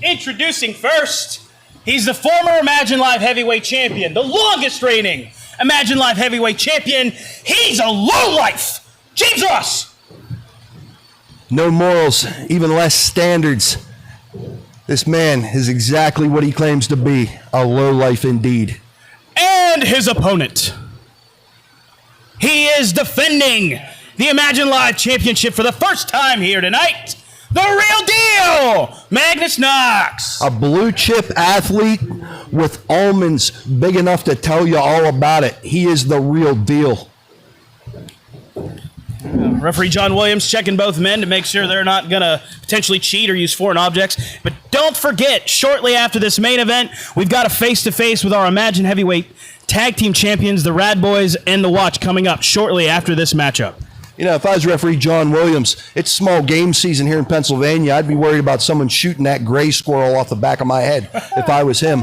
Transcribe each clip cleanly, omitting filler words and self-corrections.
Introducing first, he's the former Imagine Live Heavyweight Champion, the longest reigning Imagine Live Heavyweight Champion. He's a lowlife, James Ross. No morals, even less standards. This man is exactly what he claims to be, a lowlife indeed. And his opponent. He is defending the Imagine Live Championship for the first time here tonight. The real deal, Magnus Knox. A blue chip athlete with almonds big enough to tell you all about it. He is the real deal. Referee John Williams checking both men to make sure they're not going to potentially cheat or use foreign objects. But don't forget, shortly after this main event, we've got a face-to-face with our Imagine Heavyweight Tag Team Champions, the Rad Boys and the Watch, coming up shortly after this matchup. You know, if I was referee John Williams, it's small game season here in Pennsylvania. I'd be worried about someone shooting that gray squirrel off the back of my head if I was him.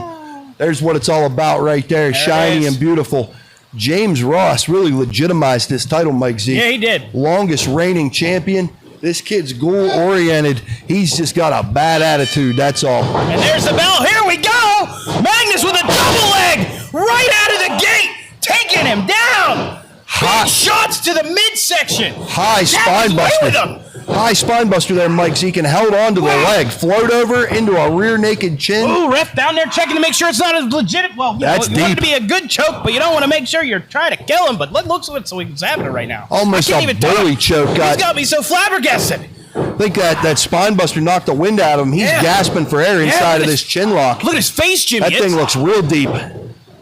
There's what it's all about right there, shiny and beautiful. James Ross really legitimized this title, Mike Z. Yeah, he did. Longest reigning champion. This kid's goal-oriented. He's just got a bad attitude, that's all. And there's the bell. Here we go. Magnus with a double leg right out of the gate, taking him down. Big shots to the midsection. High spine buster. High spine buster there, Mike Zeke, and held on to the leg. Float over into a rear naked chin. Ooh, ref down there checking to make sure it's not as legit. Well, you want it to be a good choke, but you don't want to make sure you're trying to kill him. But look what's happening right now. Almost a bully choke. He's got me so flabbergasted. I think that spine buster knocked the wind out of him. He's gasping for air inside of this chin lock. Look at his face, Jimmy. That thing looks real deep.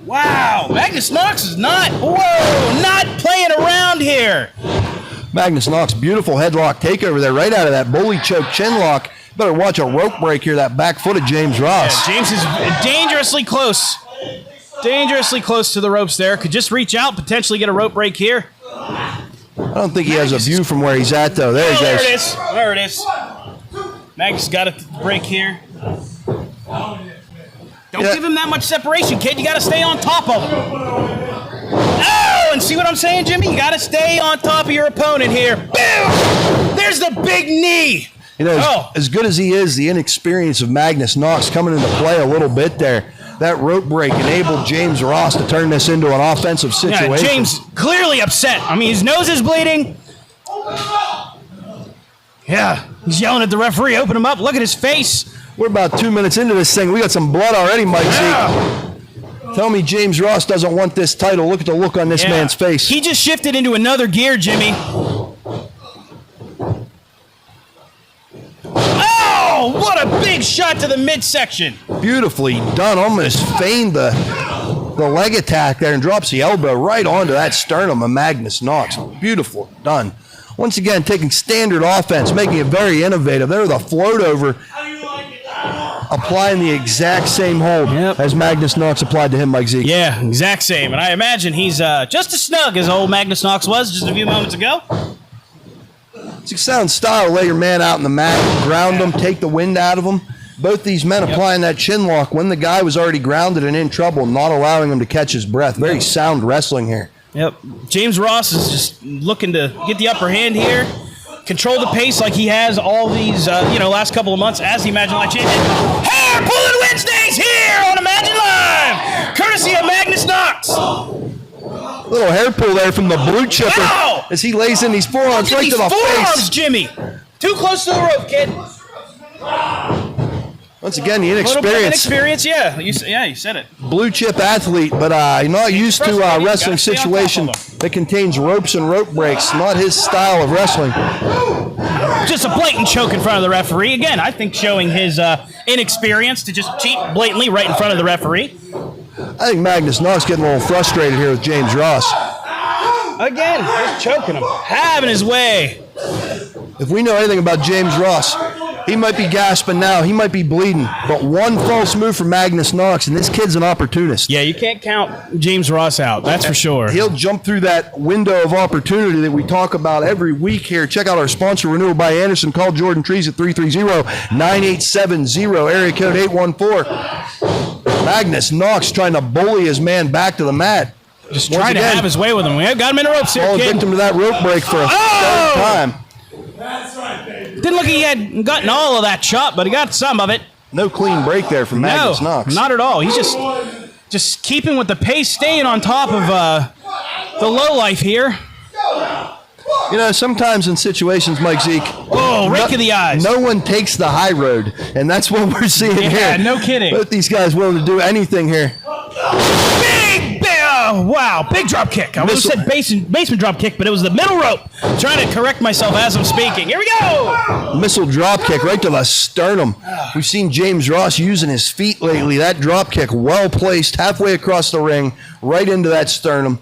Wow, Magnus Knox is not playing around here. Magnus Knox, beautiful headlock takeover there, right out of that bully choke chin lock. Better watch a rope break here, that back foot of James Ross. Yeah, James is dangerously close. Dangerously close to the ropes there. Could just reach out, potentially get a rope break here. I don't think he has a view from where he's at, though. There he goes. There it is. There it is. Magnus got a break here. Don't give him that much separation, kid. You got to stay on top of him. Oh, and see what I'm saying, Jimmy? You got to stay on top of your opponent here. Boom! There's the big knee. You know, as good as he is, the inexperience of Magnus Knox coming into play a little bit there. That rope break enabled James Ross to turn this into an offensive situation. Yeah, James clearly upset. I mean, his nose is bleeding. Yeah, he's yelling at the referee. Open him up. Look at his face. We're about 2 minutes into this thing. We got some blood already, Mike Z. Tell me James Ross doesn't want this title. Look at the look on this man's face. He just shifted into another gear, Jimmy. Oh, what a big shot to the midsection. Beautifully done. Almost feigned the leg attack there and drops the elbow right onto that sternum of Magnus Knox. Beautiful done. Once again, taking standard offense, making it very innovative. There was a float over, applying the exact same hold as Magnus Knox applied to him, Mike Z. Yeah, exact same. And I imagine he's just as snug as old Magnus Knox was just a few moments ago. It's a sound style. Lay your man out in the mat, ground him, take the wind out of him. Both these men applying that chin lock when the guy was already grounded and in trouble, not allowing him to catch his breath. Very sound wrestling here. Yep. James Ross is just looking to get the upper hand here, control the pace like he has all these, last couple of months as the Imagine Live champion. Hair Pulling Wednesdays here on Imagine Live, courtesy of Magnus Knox. Little hair pull there from the blue chipper as he lays in these forearms right to the face. Jimmy. Too close to the rope, kid. Once again, the inexperience. Yeah, you said it. Blue chip athlete, but not used to a wrestling situation that contains ropes and rope breaks. Not his style of wrestling. Just a blatant choke in front of the referee. Again, I think showing his inexperience to just cheat blatantly right in front of the referee. I think Magnus Knox getting a little frustrated here with James Ross. Again, just choking him, having his way. If we know anything about James Ross, he might be gasping now. He might be bleeding. But one false move from Magnus Knox, and this kid's an opportunist. Yeah, you can't count James Ross out. That's for sure. He'll jump through that window of opportunity that we talk about every week here. Check out our sponsor, Renewal by Anderson. Call Jordan Trees at 330-9870, area code 814. Magnus Knox trying to bully his man back to the mat. Just trying to have his way with him. We got him in the ropes here, kid. Victim to that rope break for a third time. That's right, baby. Didn't look like he had gotten all of that chop, but he got some of it. No clean break there from Magnus Knox. Not at all. He's just keeping with the pace, staying on top of the low life here. You know, sometimes in situations, Mike Zeke. Oh, rake of the eyes. No one takes the high road, and that's what we're seeing here. Yeah, no kidding. Both these guys willing to do anything here. Wow, big drop kick. I would have said basement drop kick, but it was the middle rope. Trying to correct myself as I'm speaking. Here we go. Missile drop kick right to the sternum. We've seen James Ross using his feet lately. That drop kick well placed halfway across the ring, right into that sternum.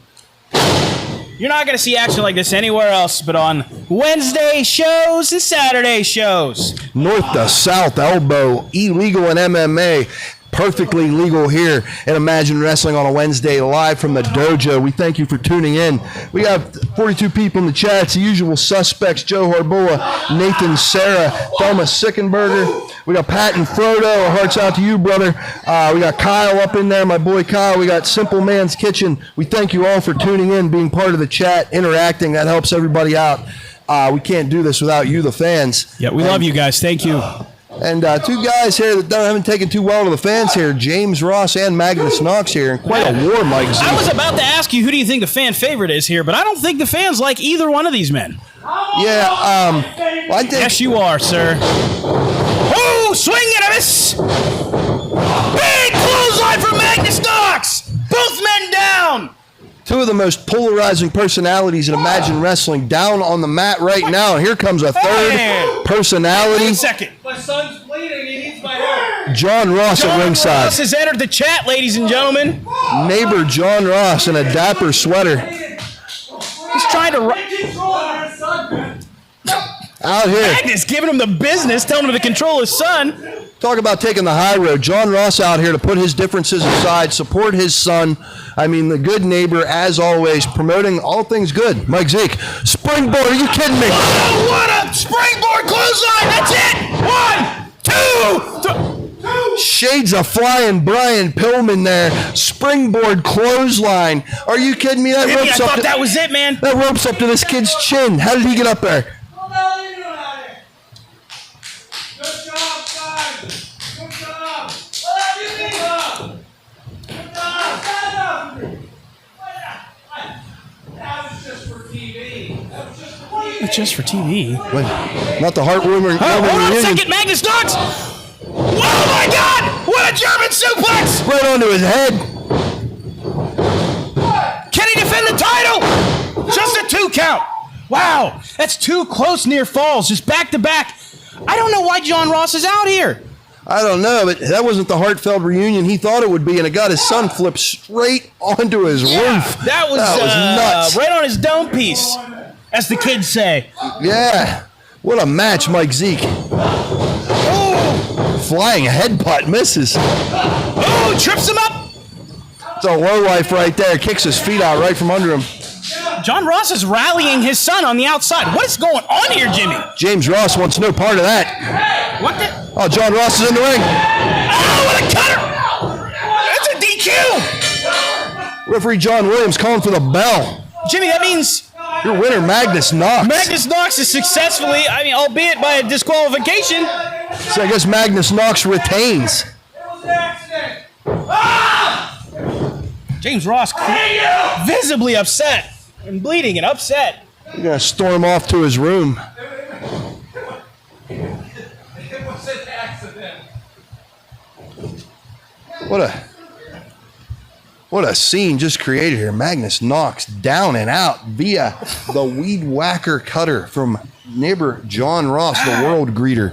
You're not going to see action like this anywhere else but on Wednesday shows and Saturday shows. North to south elbow, illegal in MMA. Perfectly legal here at Imagine Wrestling on a Wednesday, live from the dojo. We thank you for tuning in. We have 42 people in the chat. It's the usual suspects: Joe Harboa, Nathan Sarah, Thelma Sickenberger. We got Pat and Frodo. Our hearts out to you, brother. We got Kyle up in there, my boy Kyle. We got Simple Man's Kitchen. We thank you all for tuning in, being part of the chat, interacting. That helps everybody out. We can't do this without you, the fans. Yeah, we love you guys. Thank you. And two guys here that haven't taken too well to the fans here, James Ross and Magnus Knox here. Quite a war, Mike Z. I was about to ask you, who do you think the fan favorite is here, but I don't think the fans like either one of these men. Yeah, well, I think... Yes, you are, sir. Oh, swing and a miss. Big clothesline from Magnus Knox. Both men down. Two of the most polarizing personalities in Imagine Wrestling down on the mat right now. And here comes a third personality. Wait a second. My son's bleeding. He needs my help. John Ross at ringside. Ross has entered the chat, ladies and gentlemen. Neighbor John Ross in a dapper sweater. He's trying to... Out here. Magnus giving him the business, telling him to control his son. Talk about taking the high road. John Ross out here to put his differences aside, support his son. I mean, the good neighbor, as always, promoting all things good. Mike Zeke, springboard, are you kidding me? Oh, what a springboard clothesline. That's it. 1, 2, 3. Shades of flying Brian Pillman there. Springboard clothesline. Are you kidding me? I thought that was it, man. That rope's up to this kid's chin. How did he get up there? It's just for TV. Wait, not the heartwarming. Hold on a second, Magnus Knox. Oh my God! What a German suplex! Right onto his head. Can he defend the title? Just a 2 count. Wow, that's 2 close near falls, just back to back. I don't know why John Ross is out here. I don't know, but that wasn't the heartfelt reunion he thought it would be, and it got his son flipped straight onto his roof. That was nuts. Right on his dome piece, as the kids say. Yeah. What a match, Mike Zeke. Oh, Flying headbutt misses. oh, trips him up. It's a lowlife right there. Kicks his feet out right from under him. John Ross is rallying his son on the outside. What is going on here, Jimmy? James Ross wants no part of that. What the? Oh, John Ross is in the ring. Oh, what a cutter! That's a DQ! Referee John Williams calling for the bell. Jimmy, that means Your winner, Magnus Knox. Magnus Knox is successfully, albeit by a disqualification. So I guess Magnus Knox retains. James Ross visibly upset and bleeding and upset. He's going to storm off to his room. It was an accident. What a scene just created here. Magnus Knox down and out via the weed whacker cutter from neighbor John Ross, the world greeter.